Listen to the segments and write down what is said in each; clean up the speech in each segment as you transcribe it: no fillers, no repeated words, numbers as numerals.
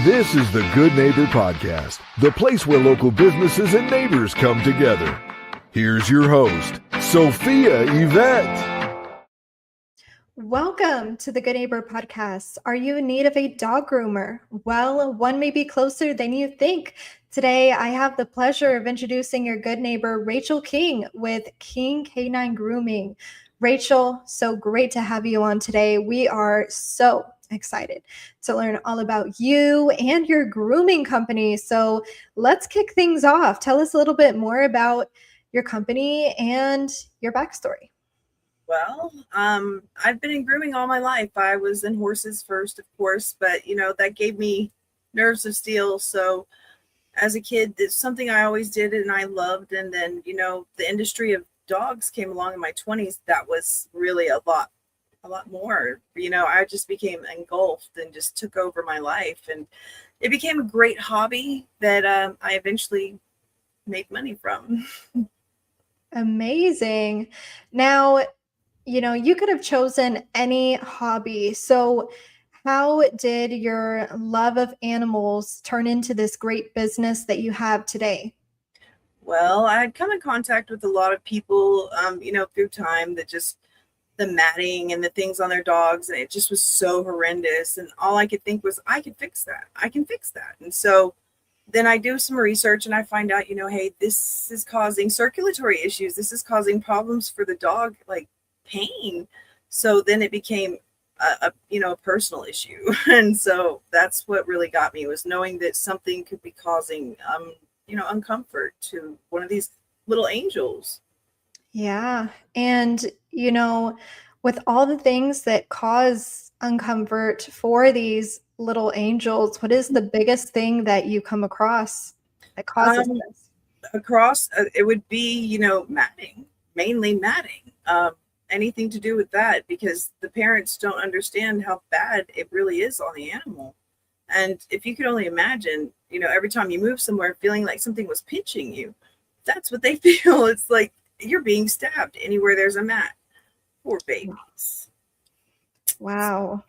This is the Good Neighbor Podcast, the place where local businesses and neighbors come together. Here's your host, Sophia Yvette. Welcome to the Good Neighbor Podcast. Are you in need of a dog groomer? Well, one may be closer than you think. Today, I have the pleasure of introducing your good neighbor, Rachel King with King Canine Grooming. Rachel, so great to have you on today. We are so excited to learn all about you and your grooming company. So let's kick things off. Tell us a little bit more about your company and your backstory. Well, I've been in grooming all my life. I was in horses first, of course, but that gave me nerves of steel. So as a kid, it's something I always did and I loved. And then, the industry of dogs came along in my 20s. That was really a lot more. I just became engulfed and just took over my life. And it became a great hobby that I eventually made money from. Amazing. Now, you could have chosen any hobby. So how did your love of animals turn into this great business that you have today? Well, I had come in contact with a lot of people, through time that just the matting and the things on their dogs. And it just was so horrendous. And all I could think was, I can fix that. I can fix that. And so then I do some research and I find out, hey, this is causing circulatory issues. This is causing problems for the dog, like pain. So then it became a personal issue. And so that's what really got me, was knowing that something could be causing, uncomfort to one of these little angels. Yeah. And, with all the things that cause uncomfort for these little angels, what is the biggest thing that you come across that causes this? It would be, matting, mainly matting. Anything to do with that, because the parents don't understand how bad it really is on the animal. And if you could only imagine, every time you move somewhere feeling like something was pinching you, that's what they feel. It's like you're being stabbed anywhere there's a mat. Poor babies. Wow.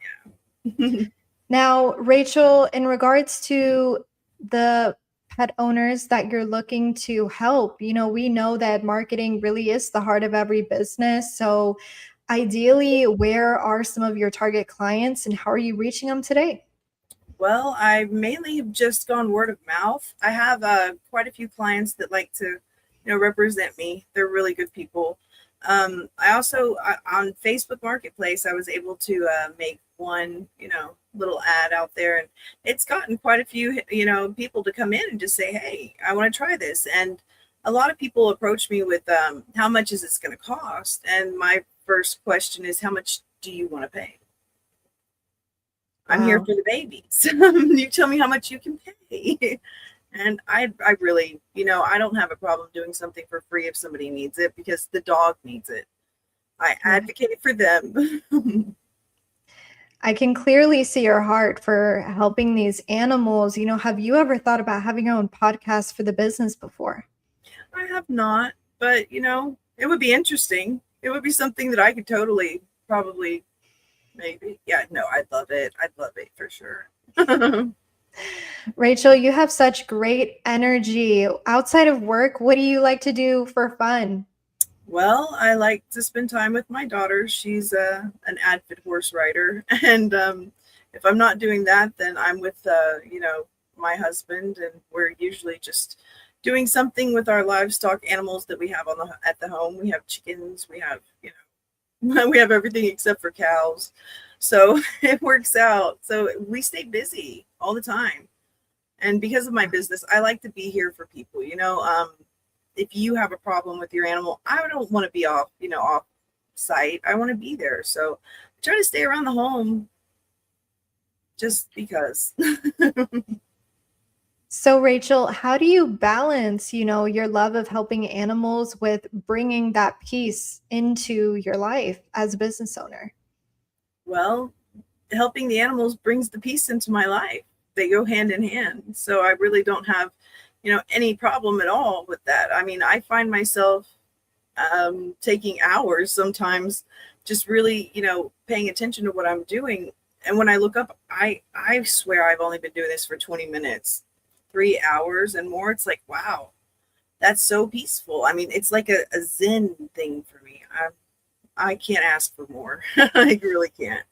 Yeah. Now, Rachel, in regards to the pet owners that you're looking to help, we know that marketing really is the heart of every business. So ideally, where are some of your target clients and how are you reaching them today? Well, I mainly have just gone word of mouth. I have quite a few clients that like to, represent me. They're really good people. I also, on Facebook Marketplace, I was able to make one, little ad out there, and it's gotten quite a few, people to come in and just say, hey, I want to try this. And a lot of people approach me with how much is this going to cost? And my first question is, how much do you want to pay? I'm here for the babies. You tell me how much you can pay. And I really, I don't have a problem doing something for free if somebody needs it, because the dog needs it. I advocate for them. I can clearly see your heart for helping these animals. Have you ever thought about having your own podcast for the business before? I have not, but, it would be interesting. It would be something that I could totally, probably, maybe. Yeah, no, I'd love it. I'd love it for sure. Rachel, you have such great energy. Outside of work, what do you like to do for fun? Well, I like to spend time with my daughter. She's an avid horse rider. And if I'm not doing that, then I'm with, my husband. And we're usually just doing something with our livestock animals that we have at the home. We have chickens. We have, we have everything except for cows. So it works out. So we stay busy all the time. And because of my business, I like to be here for people. If you have a problem with your animal, I don't want to be off site. I want to be there. So I try to stay around the home just because. So Rachel, how do you balance, your love of helping animals with bringing that peace into your life as a business owner? Well, helping the animals brings the peace into my life. They go hand in hand. So I really don't have, any problem at all with that. I mean, I find myself taking hours sometimes just really, paying attention to what I'm doing And when I look up, I swear I've only been doing this for 20 minutes, 3 hours and more. It's like, wow, that's so peaceful. I mean, it's like a Zen thing for me. I can't ask for more. I really can't.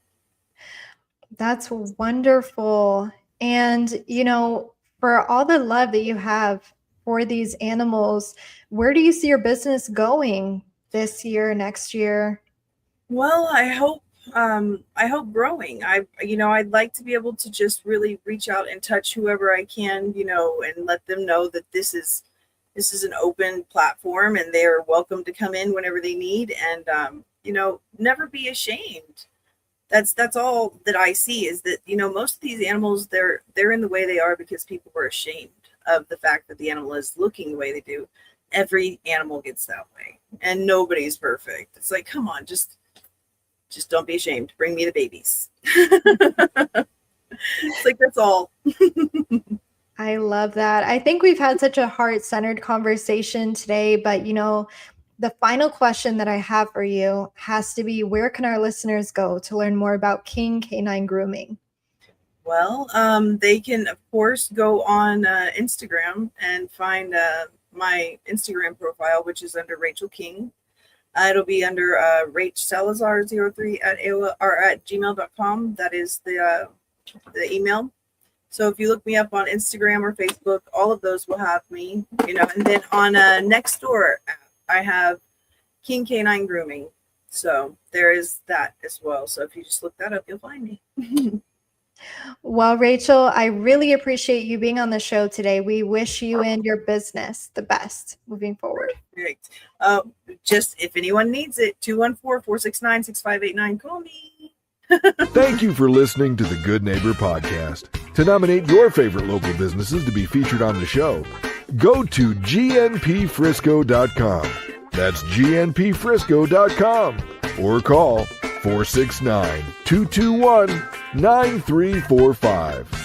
That's wonderful. And, for all the love that you have for these animals, where do you see your business going this year, next year? Well, I hope growing. I'd like to be able to just really reach out and touch whoever I can, and let them know that this is an open platform and they're welcome to come in whenever they need, and never be ashamed. That's all that I see, is that, most of these animals, they're in the way they are because people were ashamed of the fact that the animal is looking the way they do. Every animal gets that way, and nobody's perfect. It's like, come on, just don't be ashamed. Bring me the babies. It's like, that's all. I love that. I think we've had such a heart-centered conversation today, but the final question that I have for you has to be, where can our listeners go to learn more about King Canine Grooming? Well, they can, of course, go on Instagram and find my Instagram profile, which is under Rachel King. It'll be under Rach Salazar 03 at AOL, or at gmail.com. That is the email. So if you look me up on Instagram or Facebook, all of those will have me, and then on Nextdoor, I have King Canine Grooming. So there is that as well. So if you just look that up, you'll find me. Well, Rachel, I really appreciate you being on the show today. We wish you and your business the best moving forward. Perfect. Just if anyone needs it, 214-469-6589. Call me. Thank you for listening to the Good Neighbor Podcast. To nominate your favorite local businesses to be featured on the show, go to gnpfrisco.com. That's gnpfrisco.com. Or call 469-221-9345.